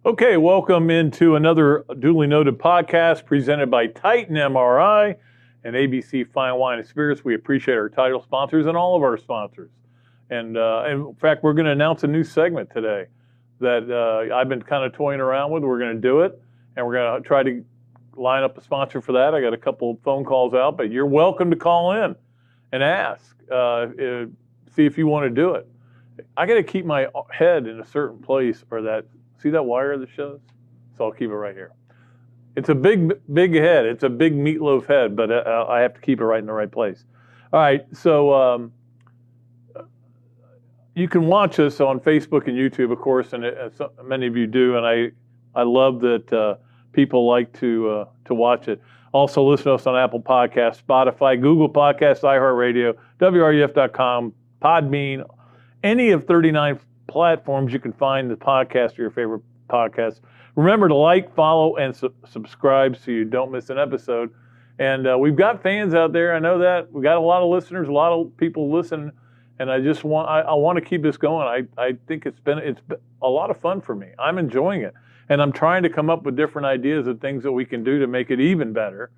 Okay, welcome into another duly noted podcast presented by Titan MRI and ABC Fine Wine and Spirits. We appreciate our title sponsors and all of our sponsors. And in fact, we're going to announce a new segment today that I've been kind of toying around with. We're going to do it, and we're going to try to line up a sponsor for that. I got a couple of phone calls out, but you're welcome to call in and ask, see if you want to do it. I got to keep my head in a certain place, or that. See that wire that shows? So I'll keep it right here. It's a big head. It's a big meatloaf head, but I have to keep it right in the right place. All right, so you can watch us on Facebook and YouTube, of course, and many of you do, and I love that people like to watch it. Also, listen to us on Apple Podcasts, Spotify, Google Podcasts, iHeartRadio, WRUF.com, Podbean, any of 39 platforms you can find the podcast or your favorite podcast. Remember to like, follow, and subscribe so you don't miss an episode. And we've got fans out there. I know that. We got a lot of listeners, a lot of people listen, and I just want I want to keep this going. I think it's been a lot of fun for me. I'm enjoying it, and I'm trying to come up with different ideas of things that we can do to make it even better.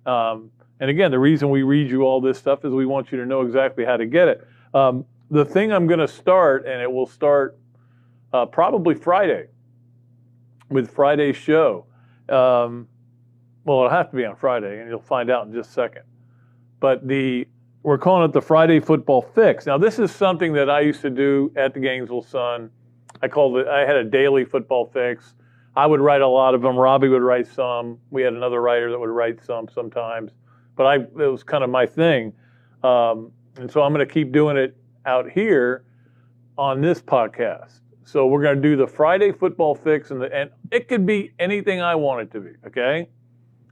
And again, the reason we read you all this stuff is we want you to know exactly how to get it. The thing I'm going to start, and it will start probably Friday with Friday's show. Well, it'll have to be on Friday, and you'll find out in just a second. But we're calling it the Friday Football Fix. Now, this is something that I used to do at the Gainesville Sun. I had a daily football fix. I would write a lot of them. Robbie would write some. We had another writer that would write some sometimes. But it was kind of my thing. And so I'm going to keep doing it out here on this podcast. So we're going to do the Friday Football Fix, and it could be anything I want it to be, okay?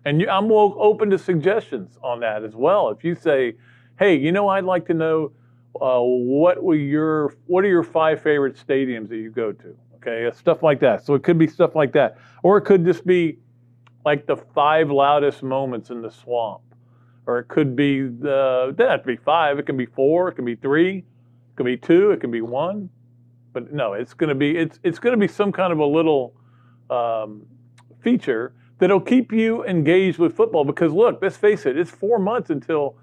And I'm open to suggestions on that as well. If you say, hey, I'd like to know what are your 5 favorite stadiums that you go to, okay? Stuff like that. So it could be stuff like that. Or it could just be like the 5 loudest moments in the swamp. Or it could be, it doesn't have to be 5. It can be 4. It can be 3. It can be 2. It can be 1. But no, it's going to be some kind of a little feature that'll keep you engaged with football. Because look, let's face it, it's 4 months until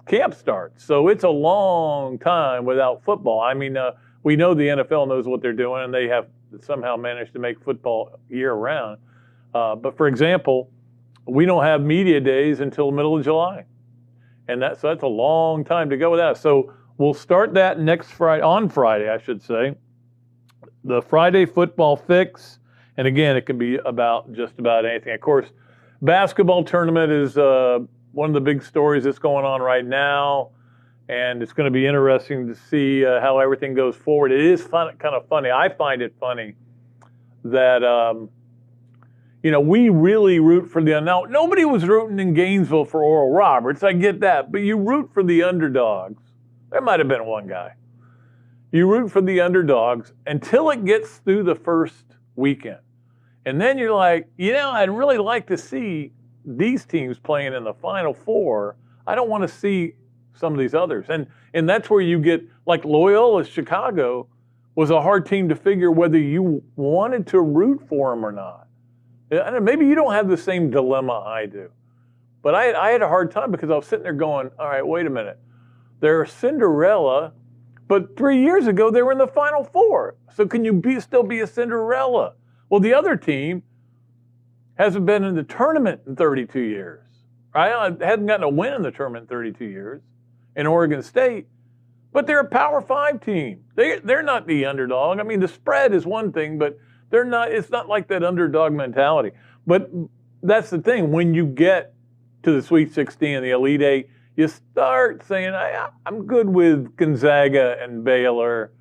camp starts. So it's a long time without football. I mean, we know the NFL knows what they're doing, and they have somehow managed to make football year round. But for example, we don't have media days until the middle of July. And so that's a long time to go with that. So we'll start that on Friday, I should say. The Friday Football Fix. And again, it can be about just about anything. Of course, basketball tournament is one of the big stories that's going on right now. And it's going to be interesting to see how everything goes forward. It is kind of funny. I find it funny that we really root for now, nobody was rooting in Gainesville for Oral Roberts. I get that. But you root for the underdogs. There might have been one guy. You root for the underdogs until it gets through the first weekend. And then you're like, I'd really like to see these teams playing in the Final Four. I don't want to see some of these others. And that's where you get, like Loyola Chicago was a hard team to figure whether you wanted to root for them or not. Maybe you don't have the same dilemma I do. But I had a hard time because I was sitting there going, all right, wait a minute. They're Cinderella, but 3 years ago they were in the Final Four. So can you still be a Cinderella? Well, the other team hasn't been in the tournament in 32 years. Right? Hasn't gotten a win in the tournament in 32 years in Oregon State. But they're a Power 5 team. They're not the underdog. I mean, the spread is one thing, but they're not. It's not like that underdog mentality. But that's the thing. When you get to the Sweet 16 and the Elite Eight, you start saying, I'm good with Gonzaga and Baylor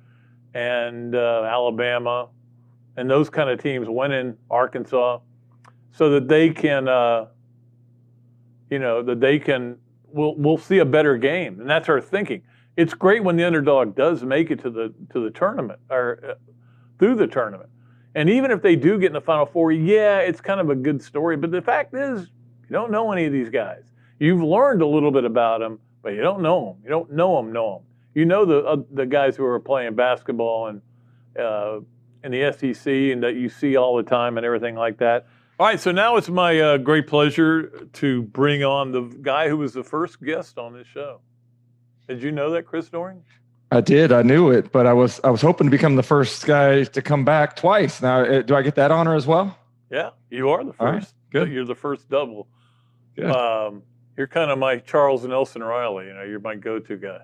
and Alabama and those kind of teams winning Arkansas so that they can, we'll see a better game. And that's our thinking. It's great when the underdog does make it to the tournament or through the tournament. And even if they do get in the Final Four, yeah, it's kind of a good story. But the fact is, you don't know any of these guys. You've learned a little bit about them, but you don't know them. You don't know them. You know the guys who are playing basketball and in the SEC and that you see all the time and everything like that. All right, so now it's my great pleasure to bring on the guy who was the first guest on this show. Did you know that, Chris Doering? I did. I knew it, but I was hoping to become the first guy to come back twice. Now, do I get that honor as well? Yeah, you are the first. Right, good. You're the first double. Good. You're kind of my Charles Nelson Riley. You're my go-to guy.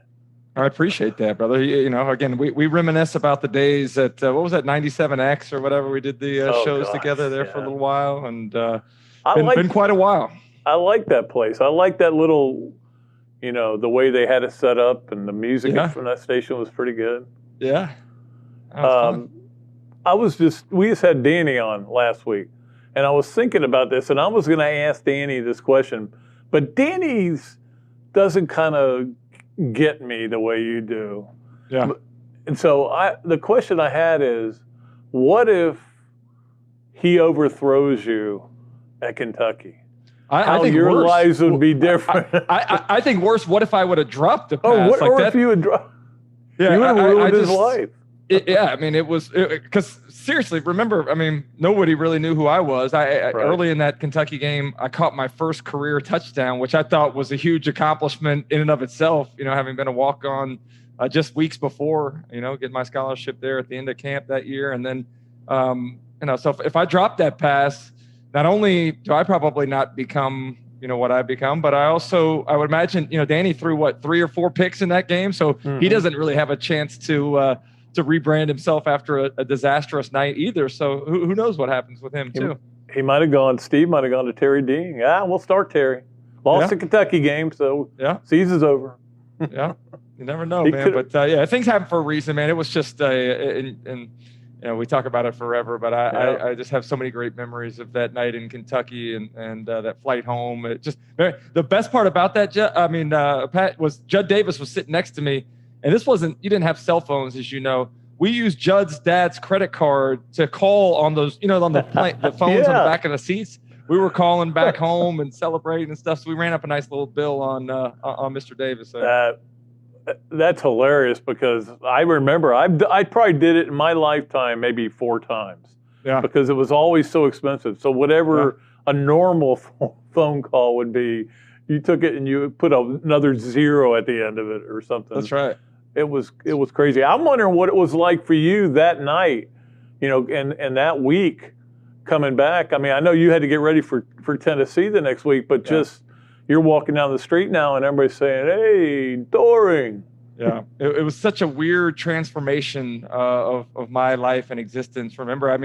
I appreciate that, brother. Again, we reminisce about the days at what was that 97X or whatever. We did the shows together there for a little while, and been quite a while. I like that place. I like that little, the way they had it set up, and the music from that station was pretty good. Yeah. We just had Danny on last week, and I was thinking about this, and I was going to ask Danny this question, but Danny's doesn't kind of get me the way you do. Yeah. And so the question I had is, what if he overthrows you at Kentucky? I think your worse. lives would be different. I think worse, what if I would have dropped the pass? If you had dropped? Yeah, you would have ruined his life. It was because seriously, remember, nobody really knew who I was. Early in that Kentucky game, I caught my first career touchdown, which I thought was a huge accomplishment in and of itself. Having been a walk-on just weeks before, getting my scholarship there at the end of camp that year, and then, so if I dropped that pass, not only do I probably not become, what I've become, but I would imagine, Danny threw 3 or 4 picks in that game, so he doesn't really have a chance to rebrand himself after a disastrous night either. So who knows what happens with him too. Steve might have gone to Terry Dean. Yeah, we'll start Terry. Lost the Kentucky game, so season's over. Yeah, you never know, man. But things happen for a reason, man. It was just, we talk about it forever, but I just have so many great memories of that night in Kentucky and that flight home. It just, the best part about that, Pat, was Judd Davis was sitting next to me. And you didn't have cell phones, as you know. We used Judd's dad's credit card to call on those, on the phones on the back of the seats. We were calling back home and celebrating and stuff. So we ran up a nice little bill on Mr. Davis. That's hilarious because I remember I probably did it in my lifetime maybe 4 times. Yeah. Because it was always so expensive. So whatever a normal phone call would be, you took it and you put another 0 at the end of it or something. That's right. It was crazy. I'm wondering what it was like for you that night, and that week coming back. I know you had to get ready for Tennessee the next week, but just you're walking down the street now and everybody's saying, "Hey, Doering." Yeah, it was such a weird transformation of my life and existence. Remember,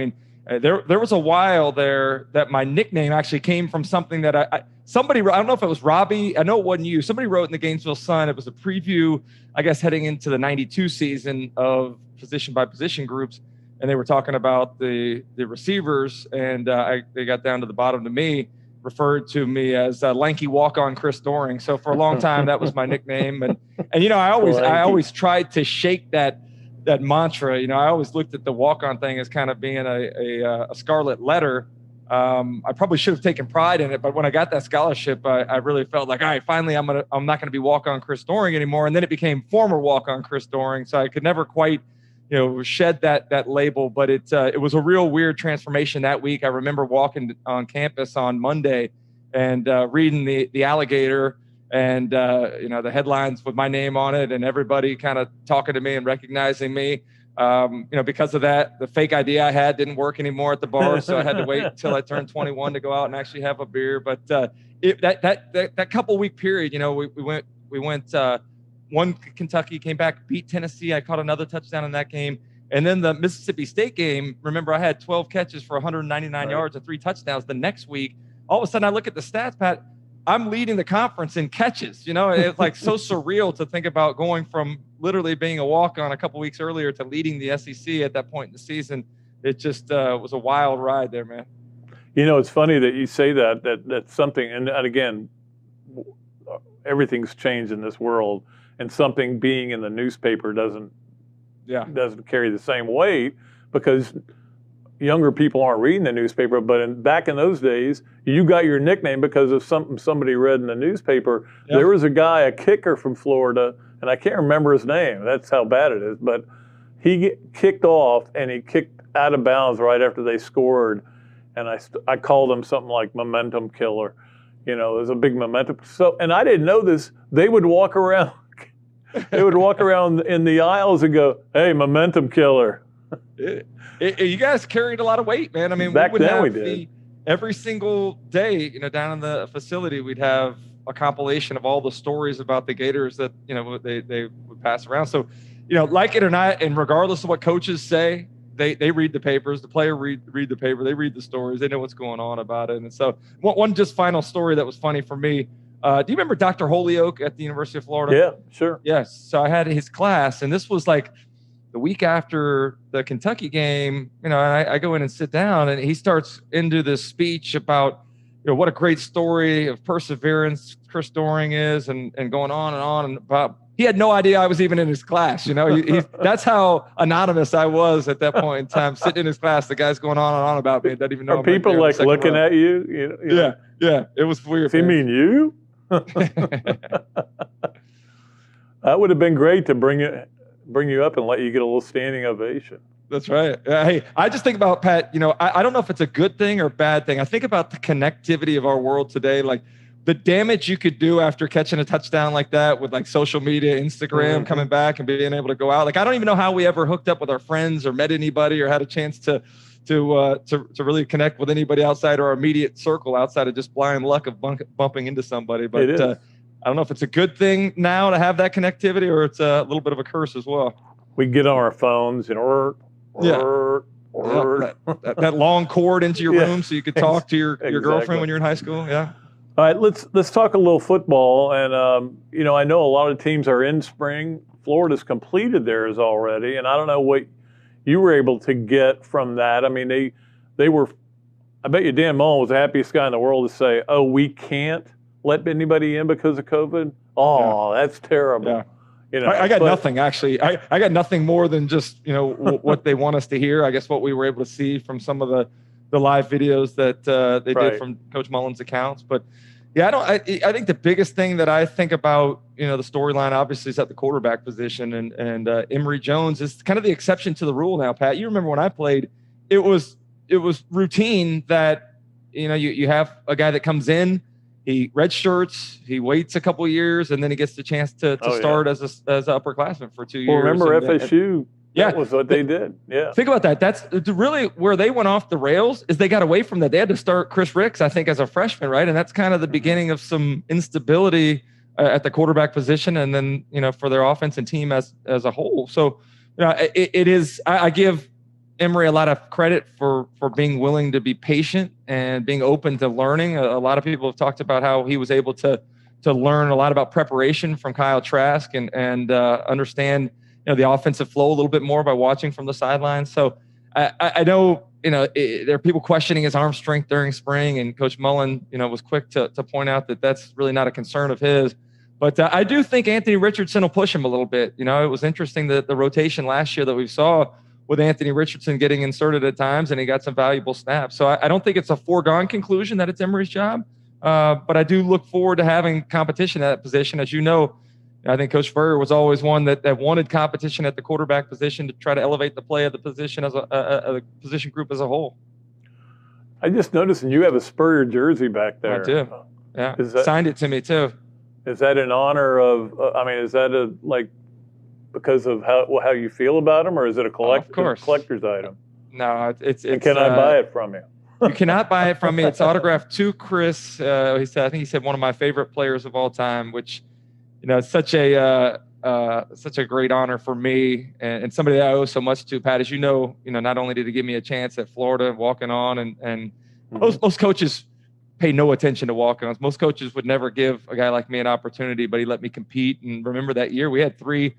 there was a while there that my nickname actually came from something that somebody, I don't know if it was Robbie, I know it wasn't you, somebody wrote in the Gainesville Sun, it was a preview, I guess, heading into the 92 season of position by position groups, and they were talking about the receivers, and they got down to the bottom to me, referred to me as lanky walk-on Chris Doering. So for a long time, that was my nickname, and I always tried to shake that mantra. I always looked at the walk-on thing as kind of being a scarlet letter. I probably should have taken pride in it, but when I got that scholarship, I really felt like, all right, finally, I'm not going to be walk-on Chris Doering anymore. And then it became former walk-on Chris Doering, so I could never quite, shed that label. But it was a real weird transformation that week. I remember walking on campus on Monday and reading the Alligator and the headlines with my name on it, and everybody kind of talking to me and recognizing me. Because of that, the fake ID I had didn't work anymore at the bar, so I had to wait until I turned 21 to go out and actually have a beer. But that couple week period, we went one Kentucky, came back, beat Tennessee. I caught another touchdown in that game, and then the Mississippi State game. Remember, I had 12 catches for 199 yards and 3 touchdowns. The next week, all of a sudden, I look at the stats, Pat. I'm leading the conference in catches. It's like so surreal to think about going from literally being a walk-on a couple weeks earlier to leading the SEC at that point in the season. It just was a wild ride there, man. It's funny that you say that's something, and again, everything's changed in this world, and something being in the newspaper doesn't carry the same weight because younger people aren't reading the newspaper, but back in those days, you got your nickname because of something somebody read in the newspaper. Yep. There was a guy, a kicker from Florida, and I can't remember his name. That's how bad it is. But he kicked off and he kicked out of bounds right after they scored, and I called him something like momentum killer. You know, it was a big momentum. So, and I didn't know this. They would walk around. They would walk around in the aisles and go, "Hey, momentum killer." You guys carried a lot of weight, man. I mean, back then we did. Every single day, you know, down in the facility, we'd have a compilation of all the stories about the Gators that, you know, they would pass around. So, you know, like it or not, and regardless of what coaches say, they read the papers. The player read the paper. They read the stories. They know what's going on about it. And so, one just final story that was funny for me. Do you remember Dr. Holyoke at the University of Florida? Yeah, sure. Yes. So I had his class, and this was like the week after the Kentucky game. You know, and I go in and sit down, and he starts into this speech about, you know, what a great story of perseverance Chris Doering is, and going on and about. He had no idea I was even in his class. You know, that's how anonymous I was at that point in time, sitting in his class. The guy's going on and on about me and doesn't even know. Are people like looking at you? You know? Yeah. It was weird. Does he mean you? That would have been great to bring you up and let you get a little standing ovation. That's right. Hey, I just think about, Pat, you know, I don't know if it's a good thing or a bad thing. I think about the connectivity of our world today, like the damage you could do after catching a touchdown like that with like social media, Instagram, coming back and being able to go out. Like, I don't even know how we ever hooked up with our friends or met anybody or had a chance to really connect with anybody outside our immediate circle, outside of just blind luck of bumping into somebody. But I don't know if it's a good thing now to have that connectivity, or it's a little bit of a curse as well. We get on our phones and that long cord into your room so you could talk to your girlfriend when you're in high school. Yeah. All right, let's talk a little football. And you know, I know a lot of teams are in spring. Florida's completed theirs already, and I don't know what you were able to get from that. I mean, they were. I bet you Dan Mullen was the happiest guy in the world to say, "Oh, we can't let anybody in because of COVID." Oh, that's terrible. Yeah. You know, I got nothing actually. I got nothing more than just, you know, what they want us to hear. I guess what we were able to see from some of the live videos that they did from Coach Mullen's accounts. But yeah, I think the biggest thing that I think about, you know, the storyline obviously is at the quarterback position, and Emory Jones is kind of the exception to the rule now. Pat, you remember when I played, it was routine that, you know, you have a guy that comes in, he redshirts, he waits a couple of years, and then he gets the chance to start as an upperclassman for 2 years. Well, remember FSU? That was what they did. Yeah. Think about that. That's really where they went off the rails, is they got away from that. They had to start Chris Ricks, I think, as a freshman, right? And that's kind of the beginning of some instability at the quarterback position, and then, you know, for their offense and team as a whole. So, you know, it is. I give Emory a lot of credit for being willing to be patient and being open to learning. A lot of people have talked about how he was able to learn a lot about preparation from Kyle Trask and understand, you know, the offensive flow a little bit more by watching from the sidelines. So I know, you know, there are people questioning his arm strength during spring, and Coach Mullen, you know, was quick to point out that that's really not a concern of his. But I do think Anthony Richardson will push him a little bit. You know, it was interesting that the rotation last year that we saw with Anthony Richardson getting inserted at times, and he got some valuable snaps. So I don't think it's a foregone conclusion that it's Emory's job, but I do look forward to having competition at that position. As you know, I think Coach Spurrier was always one that wanted competition at the quarterback position to try to elevate the play of the position as a position group as a whole. I just noticed, and you have a Spurrier jersey back there. I do. Yeah, signed it to me too. Is that in honor of? I mean, is that because of how you feel about him, or is it a collector's item? No, it's. And can I buy it from you? You cannot buy it from me. It's autographed to Chris. I think he said one of my favorite players of all time, which, you know, it's such a great honor for me and somebody that I owe so much to. Pat, as you know, not only did he give me a chance at Florida walking on, and most coaches pay no attention to walk-ons. Most coaches would never give a guy like me an opportunity, but he let me compete. And remember that year we had 3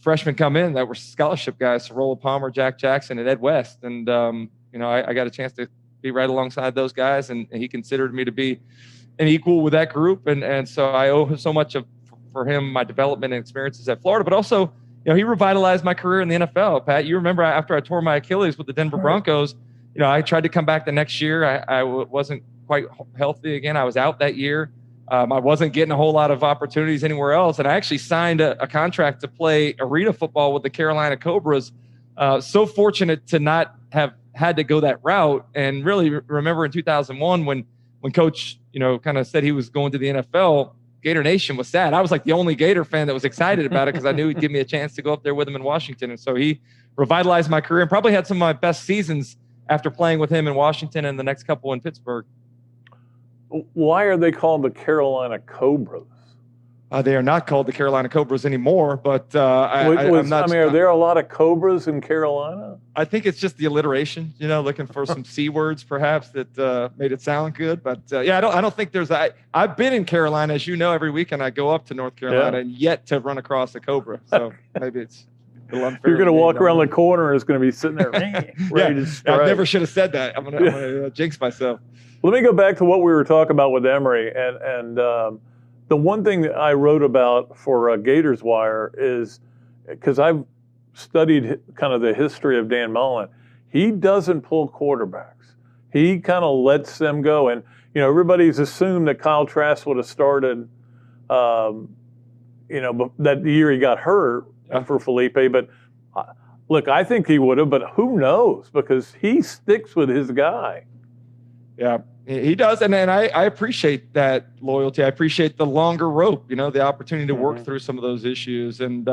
freshmen come in that were scholarship guys: Sorolla Palmer, Jack Jackson, and Ed West. And I got a chance to be right alongside those guys, and he considered me to be an equal with that group. And so I owe so much for him, my development and experiences at Florida, but also, he revitalized my career in the NFL. Pat, you remember after I tore my Achilles with the Denver Broncos, I tried to come back the next year. I wasn't quite healthy again. I was out that year. I wasn't getting a whole lot of opportunities anywhere else. And I actually signed a contract to play arena football with the Carolina Cobras. So fortunate to not have had to go that route. And really remember in 2001 when Coach, kind of said he was going to the NFL, Gator Nation was sad. I was like the only Gator fan that was excited about it because I knew he'd give me a chance to go up there with him in Washington. And so he revitalized my career and probably had some of my best seasons after playing with him in Washington and the next couple in Pittsburgh. Why are they called the Carolina Cobras? They are not called the Carolina Cobras anymore, but I'm not. Are there a lot of Cobras in Carolina? I think it's just the alliteration, looking for some C words perhaps that made it sound good. But I don't think there's. I've been in Carolina, as you know, every weekend I go up to North Carolina and yet to run across a Cobra. So maybe it's a little unfair. You're going to walk around the corner and it's going to be sitting there ready to strike. I never should have said that. I'm going to jinx myself. Let me go back to what we were talking about with Emory and the one thing that I wrote about for Gators Wire is because I've studied kind of the history of Dan Mullen. He doesn't pull quarterbacks. He kind of lets them go. And, everybody's assumed that Kyle Trask would have started, that year he got hurt for Felipe. But look, I think he would have, but who knows? Because he sticks with his guy. Yeah, he does. And I appreciate that loyalty. I appreciate the longer rope, the opportunity to work through some of those issues. And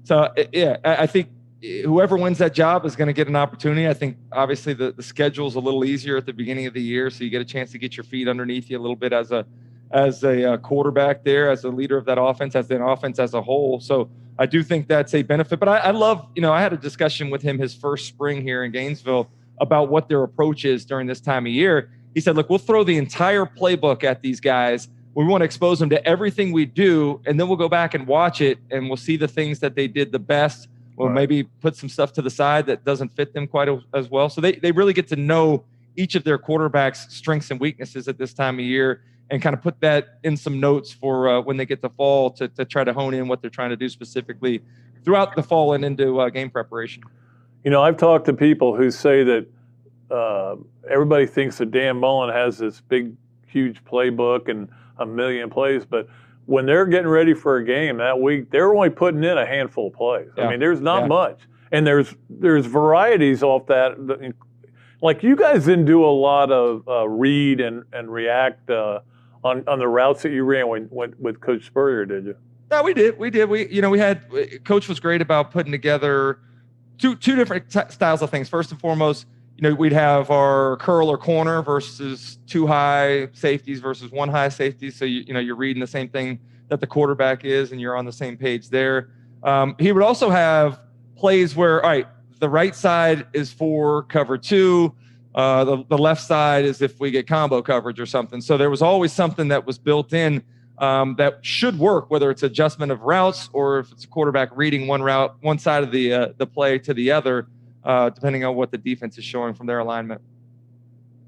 I think whoever wins that job is going to get an opportunity. I think obviously the schedule is a little easier at the beginning of the year. So you get a chance to get your feet underneath you a little bit as a quarterback there, as a leader of that offense, as an offense as a whole. So I do think that's a benefit. But I love, I had a discussion with him his first spring here in Gainesville about what their approach is during this time of year. He said, look, we'll throw the entire playbook at these guys. We want to expose them to everything we do, and then we'll go back and watch it, and we'll see the things that they did the best. We'll maybe put some stuff to the side that doesn't fit them quite as well. So they really get to know each of their quarterbacks' strengths and weaknesses at this time of year and kind of put that in some notes for when they get to fall to try to hone in what they're trying to do specifically throughout the fall and into game preparation. I've talked to people who say that everybody thinks that Dan Mullen has this big, huge playbook and a million plays, but when they're getting ready for a game that week, they're only putting in a handful of plays. I mean, there's not much, and there's varieties off that. Like you guys didn't do a lot of read and react on the routes that you ran with Coach Spurrier, did you? No, we did. We had Coach was great about putting together two different styles of things. First and foremost, we'd have our curl or corner versus two high safeties versus one high safety. So, you're reading the same thing that the quarterback is and you're on the same page there. He would also have plays where, all right, the right side is for cover two. The left side is if we get combo coverage or something. So there was always something that was built in that should work, whether it's adjustment of routes or if it's a quarterback reading one route, one side of the play to the other. Depending on what the defense is showing from their alignment.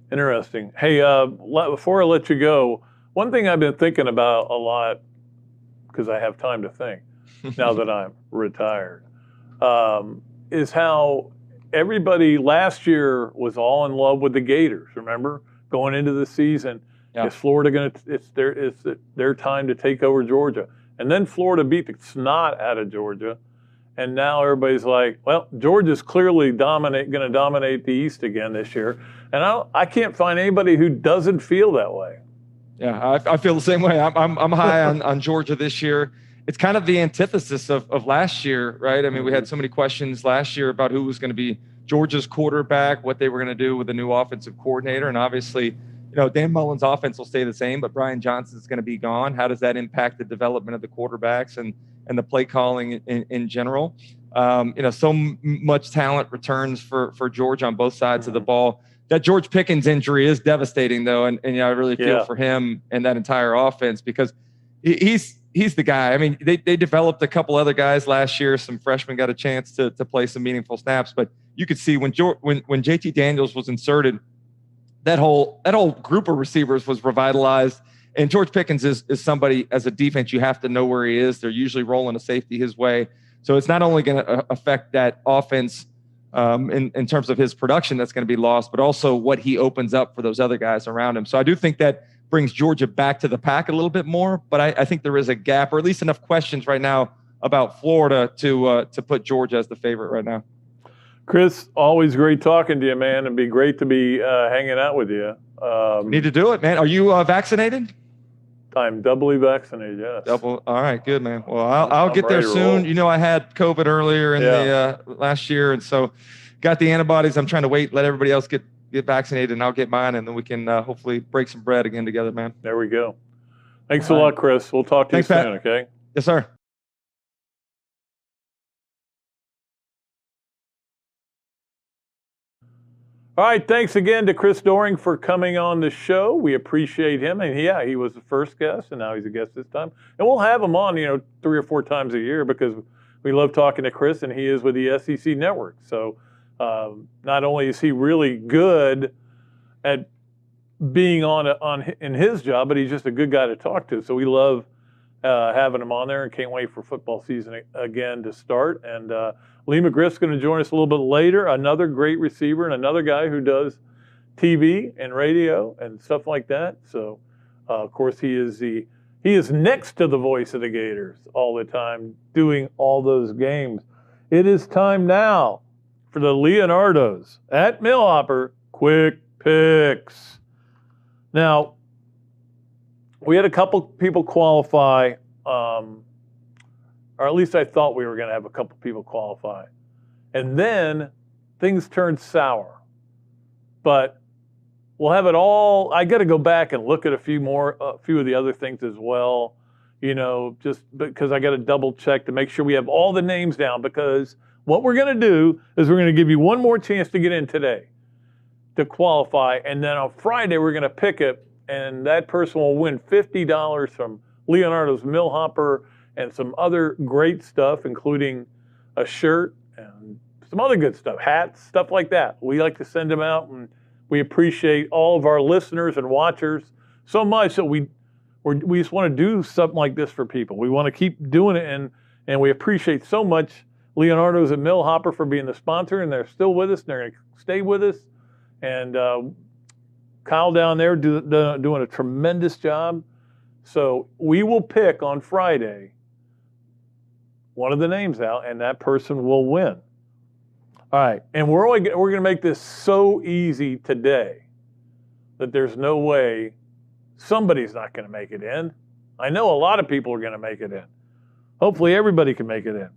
Interesting. Hey, before I let you go, one thing I've been thinking about a lot, because I have time to think now that I'm retired, is how everybody last year was all in love with the Gators. Remember, going into the season, is Florida going to? It's their time to take over Georgia, and then Florida beat the snot out of Georgia. And now everybody's like, well, Georgia's clearly going to dominate the East again this year. And I can't find anybody who doesn't feel that way. Yeah, I feel the same way. I'm high on Georgia this year. It's kind of the antithesis of last year, right? I mean, we had so many questions last year about who was going to be Georgia's quarterback, what they were going to do with the new offensive coordinator. And obviously, Dan Mullen's offense will stay the same, but Brian Johnson's going to be gone. How does that impact the development of the quarterbacks and the play calling in general? So much talent returns for Georgia on both sides of the ball. That George Pickens injury is devastating, though, and I really feel for him and that entire offense because he's the guy. I mean, they developed a couple other guys last year. Some freshmen got a chance to play some meaningful snaps, but you could see when JT Daniels was inserted, that whole group of receivers was revitalized. And George Pickens is somebody, as a defense, you have to know where he is. They're usually rolling a safety his way. So it's not only going to affect that offense in terms of his production that's going to be lost, but also what he opens up for those other guys around him. So I do think that brings Georgia back to the pack a little bit more. But I think there is a gap, or at least enough questions right now about Florida to put Georgia as the favorite right now. Chris, always great talking to you, man. It'd be great to be hanging out with you. Need to do it, man. Are you vaccinated? I'm doubly vaccinated, yes. Double. All right, good, man. Well, I'll get there soon. You know, I had COVID earlier in the last year, and so got the antibodies. I'm trying to let everybody else get vaccinated, and I'll get mine, and then we can hopefully break some bread again together, man. There we go. Thanks a lot, Chris. We'll talk to you soon, okay? Yes, sir. All right, thanks again to Chris Doering for coming on the show. We appreciate him. And yeah, he was the first guest, and now he's a guest this time. And we'll have him on, 3 or 4 times a year because we love talking to Chris, and he is with the SEC Network. So not only is he really good at being in his job, but he's just a good guy to talk to. So we love having him on there, and can't wait for football season again to start. And Lee McGriff's going to join us a little bit later, another great receiver and another guy who does TV and radio and stuff like that. So, of course, he is next to the voice of the Gators all the time, doing all those games. It is time now for the Leonardos at Millhopper Quick Picks. Now, we had a couple people qualify, or at least I thought we were going to have a couple people qualify. And then things turned sour. But we'll have it all. I got to go back and look at a few of the other things as well, just because I got to double check to make sure we have all the names down, because what we're going to do is we're going to give you one more chance to get in today to qualify. And then on Friday, we're going to pick it, and that person will win $50 from Leonardo's Millhopper and some other great stuff, including a shirt and some other good stuff, hats, stuff like that. We like to send them out, and we appreciate all of our listeners and watchers so much that we just want to do something like this for people. We want to keep doing it, and we appreciate so much Leonardo's and Millhopper for being the sponsor, and they're still with us, and they're going to stay with us. And Kyle down there doing a tremendous job. So we will pick on Friday one of the names out, and that person will win. All right, and we're going to make this so easy today that there's no way somebody's not going to make it in. I know a lot of people are going to make it in. Hopefully everybody can make it in.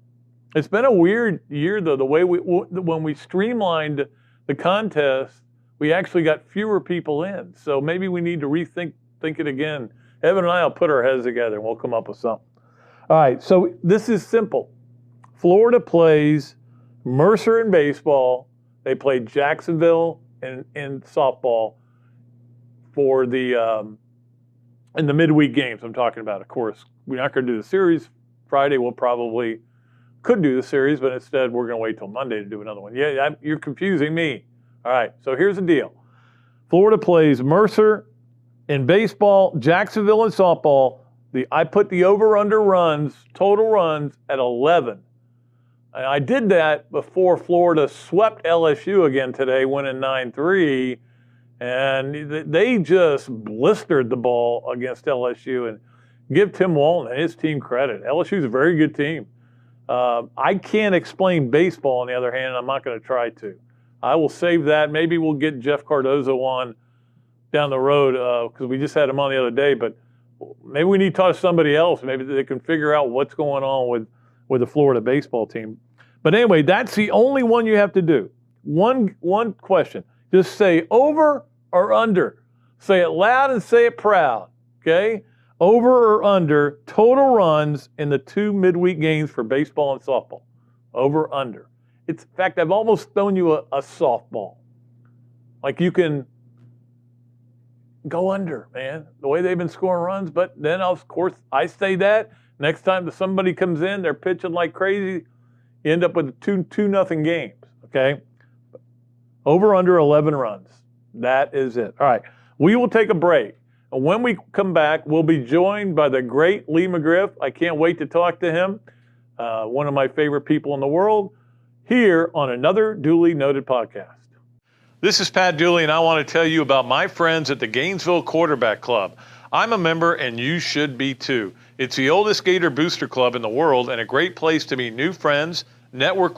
It's been a weird year, though, the way when we streamlined the contest, we actually got fewer people in. So maybe we need to think it again. Evan and I will put our heads together, and we'll come up with something. All right, so this is simple. Florida plays Mercer in baseball. They play Jacksonville in softball for in the midweek games I'm talking about. Of course, we're not going to do the series Friday. We'll probably could do the series, but instead we're going to wait till Monday to do another one. Yeah, you're confusing me. All right, so here's the deal. Florida plays Mercer in baseball, Jacksonville in softball. I put the over-under runs, total runs, at 11. And I did that before Florida swept LSU again today, winning 9-3. And they just blistered the ball against LSU. And give Tim Walton and his team credit. LSU's a very good team. I can't explain baseball, on the other hand, and I'm not going to try to. I will save that. Maybe we'll get Jeff Cardozo on down the road because we just had him on the other day. But maybe we need to talk to somebody else. Maybe they can figure out what's going on with the Florida baseball team. But anyway, that's the only one you have to do. One question. Just say over or under. Say it loud and say it proud. Okay? Over or under total runs in the 2 midweek games for baseball and softball. Over or under. In fact, I've almost thrown you a softball. Like you can go under, man, the way they've been scoring runs. But then, of course, I say that. Next time somebody comes in, they're pitching like crazy, you end up with 2-0 games, okay? Over under 11 runs. That is it. All right, we will take a break. And when we come back, we'll be joined by the great Lee McGriff. I can't wait to talk to him. One of my favorite people in the world, here on another duly noted podcast. This is Pat Dooley, and I want to tell you about my friends at the Gainesville Quarterback Club. I'm a member, and you should be too. It's the oldest Gator booster club in the world and a great place to meet new friends, network